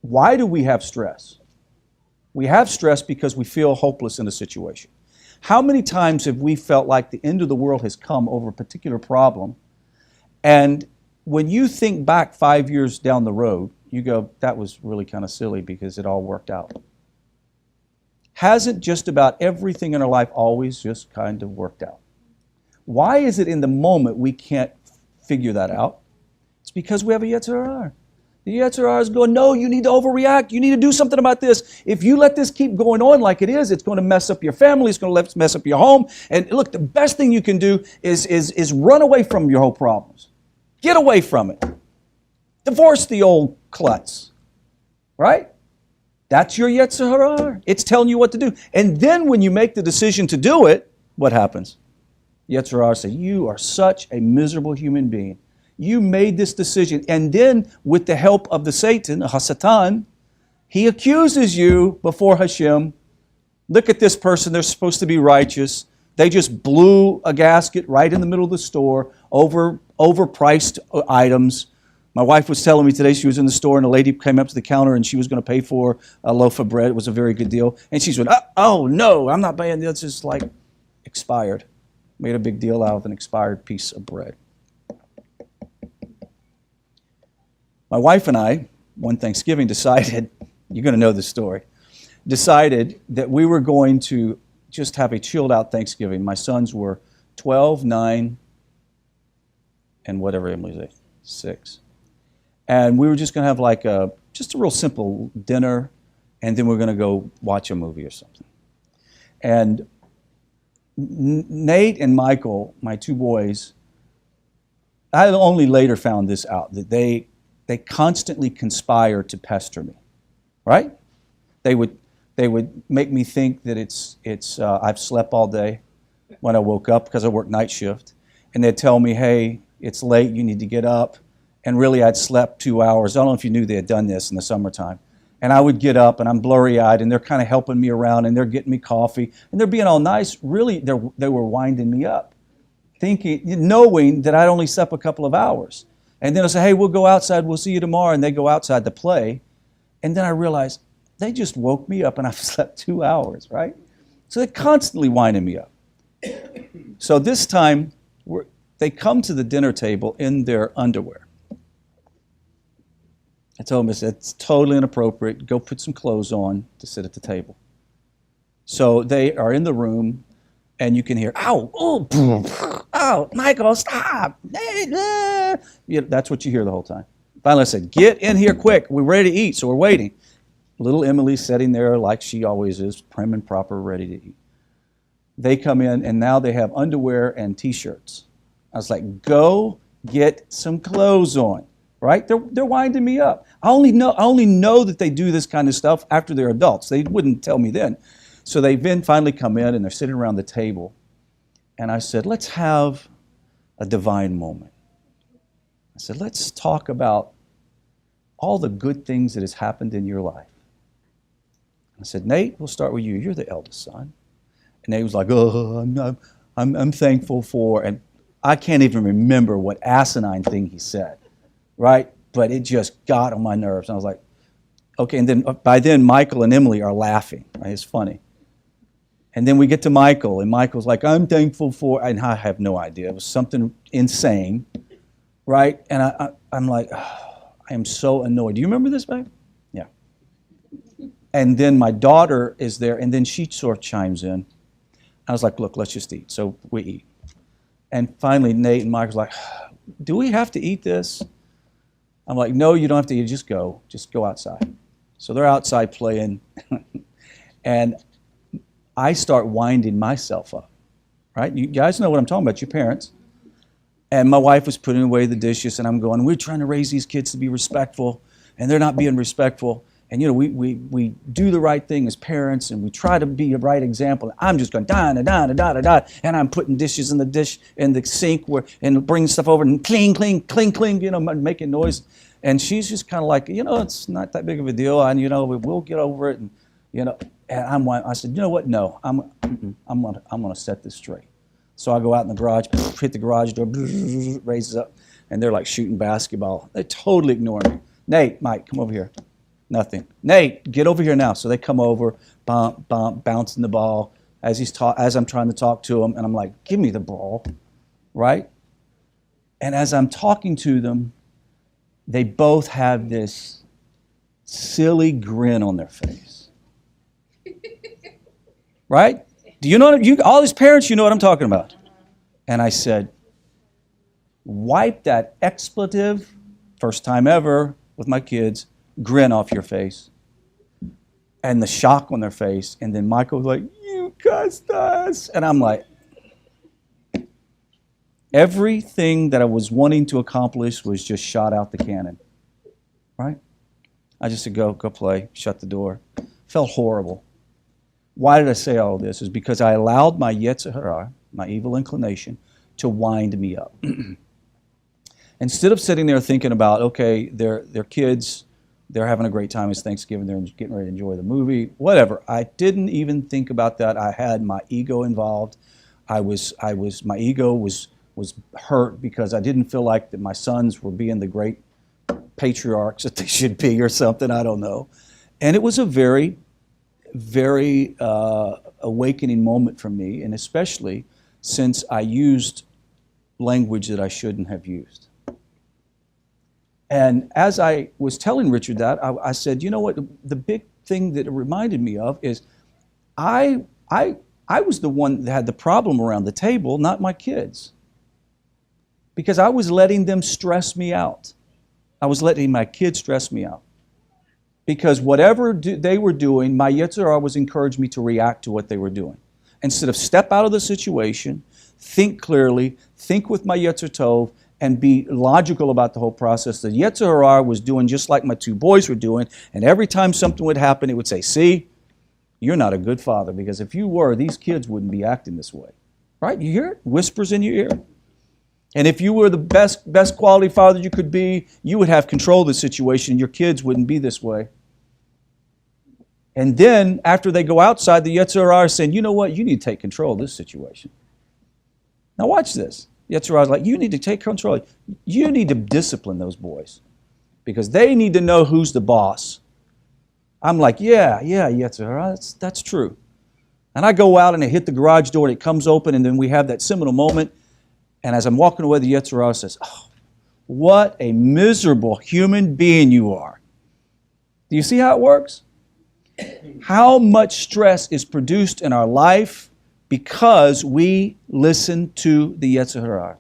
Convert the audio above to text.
Why do we have stress? We have stress because we feel hopeless in a situation. How many times have we felt like the end of the world has come over a particular problem, and when you think back 5 years down the road, you go, that was really kind of silly because it all worked out? Hasn't just about everything in our life always just kind of worked out? Why is it in the moment we can't figure that out? It's because we have a Yetzer Hara. The Yetzer Hara is going, no, you need to overreact. You need to do something about this. If you let this keep going on like it is, it's going to mess up your family. It's going to mess up your home. And look, the best thing you can do is run away from your whole problems. Get away from it. Divorce the old klutz. Right? That's your Yetzer Hara. It's telling you what to do. And then when you make the decision to do it, what happens? Yetzer Hara says, you are such a miserable human being. You made this decision. And then with the help of the Satan, Hasatan, he accuses you before Hashem. Look at this person. They're supposed to be righteous. They just blew a gasket right in the middle of the store, overpriced items. My wife was telling me today she was in the store and a lady came up to the counter and she was going to pay for a loaf of bread. It was a very good deal. And she said, oh no, I'm not paying. It's just like expired. Made a big deal out of an expired piece of bread. My wife and I, one Thanksgiving, decided, you're going to know this story, decided that we were going to just have a chilled out Thanksgiving. My sons were 12, 9, and whatever Emily's age, 6. And we were just going to have like just a real simple dinner, and then we're going to go watch a movie or something. And Nate and Michael, my two boys, I only later found this out, that they constantly conspire to pester me, right? They would make me think that I've slept all day when I woke up because I work night shift, and they'd tell me, hey, it's late, you need to get up, and really I'd slept 2 hours. I don't know if you knew they had done this in the summertime. And I would get up and I'm blurry-eyed and they're kind of helping me around and they're getting me coffee and they're being all nice. Really, they were winding me up, knowing that I'd only slept a couple of hours. And then I say, hey, we'll go outside, we'll see you tomorrow. And they go outside to play. And then I realize they just woke me up and I've slept 2 hours, right? So they're constantly winding me up. So this time, they come to the dinner table in their underwear. I told them, I said, it's totally inappropriate. Go put some clothes on to sit at the table. So they are in the room, and you can hear, ow, oh, ow, Michael, stop. That's what you hear the whole time. Finally, I said, get in here quick. We're ready to eat, so we're waiting. Little Emily's sitting there like she always is, prim and proper, ready to eat. They come in, and now they have underwear and T-shirts. I was like, go get some clothes on. Right? They're winding me up. I only know that they do this kind of stuff after they're adults. They wouldn't tell me then. So they then finally come in and they're sitting around the table. And I said, let's have a divine moment. I said, let's talk about all the good things that has happened in your life. I said, Nate, we'll start with you. You're the eldest son. And Nate was like, oh, I'm thankful for, and I can't even remember what asinine thing he said. Right? But it just got on my nerves. And I was like, okay. And then by then, Michael and Emily are laughing. Right? It's funny. And then we get to Michael, and Michael's like, I'm thankful for, and I have no idea. It was something insane. Right? And I'm like, oh, I am so annoyed. Do you remember this, babe? Yeah. And then my daughter is there, and then she sort of chimes in. I was like, look, let's just eat. So we eat. And finally, Nate and Michael's like, do we have to eat this? I'm like, no, you don't have to eat. Just go outside. So they're outside playing, and I start winding myself up, right? You guys know what I'm talking about, your parents. And my wife was putting away the dishes, and I'm going, we're trying to raise these kids to be respectful, and they're not being respectful. And, you know, we do the right thing as parents, and we try to be a right example. I'm just going, da-da-da-da-da-da-da, and I'm putting dishes in the sink, and bringing stuff over, and cling, cling, cling, cling, you know, making noise. And she's just kind of like, you know, it's not that big of a deal, and, you know, we'll get over it, and, you know. And I said, you know what, no, I'm going to set this straight. So I go out in the garage, hit the garage door, raises up, and they're like shooting basketball. They totally ignore me. Nate, Mike, come over here. Nothing. Nate, get over here now. So they come over, bump, bump, bouncing the ball as I'm trying to talk to them, and I'm like, give me the ball, right? And as I'm talking to them, they both have this silly grin on their face. Right? Do you know, all these parents, you know what I'm talking about. And I said, wipe that expletive, first time ever with my kids, grin off your face. And the shock on their face. And then Michael was like, you cussed us. And I'm like, everything that I was wanting to accomplish was just shot out the cannon. Right? I just said, go play, shut the door. Felt horrible. Why did I say all this? Is because I allowed my Yetzer Hara, my evil inclination, to wind me up. Instead of sitting there thinking about, okay, they're kids, they're having a great time, it's Thanksgiving, they're getting ready to enjoy the movie, whatever. I didn't even think about that. I had my ego involved. My ego was hurt because I didn't feel like that my sons were being the great patriarchs that they should be or something, I don't know. And it was a very, very awakening moment for me, and especially since I used language that I shouldn't have used. And as I was telling Richard that, I said, you know what, the big thing that it reminded me of is I was the one that had the problem around the table, not my kids. Because I was letting them stress me out. I was letting my kids stress me out. Because whatever they were doing, my Yetzer Hara was encouraging me to react to what they were doing. Instead of step out of the situation, think clearly, think with my Yetzer Tov, and be logical about the whole process. The Yetzer Hara was doing just like my two boys were doing, and every time something would happen, it would say, see, you're not a good father, because if you were, these kids wouldn't be acting this way. Right? You hear it? Whispers in your ear. And if you were the best quality father you could be, you would have control of the situation, and your kids wouldn't be this way. And then, after they go outside, the Yetzer Hara is saying, you know what, you need to take control of this situation. Now watch this. Yetzer Hara is like, you need to take control. You need to discipline those boys because they need to know who's the boss. I'm like, yeah, Yetzer Hara, that's true. And I go out and I hit the garage door and it comes open, and then we have that seminal moment. And as I'm walking away, the Yetzer Hara says, oh, what a miserable human being you are. Do you see how it works? How much stress is produced in our life because we listen to the Yetzer Hara.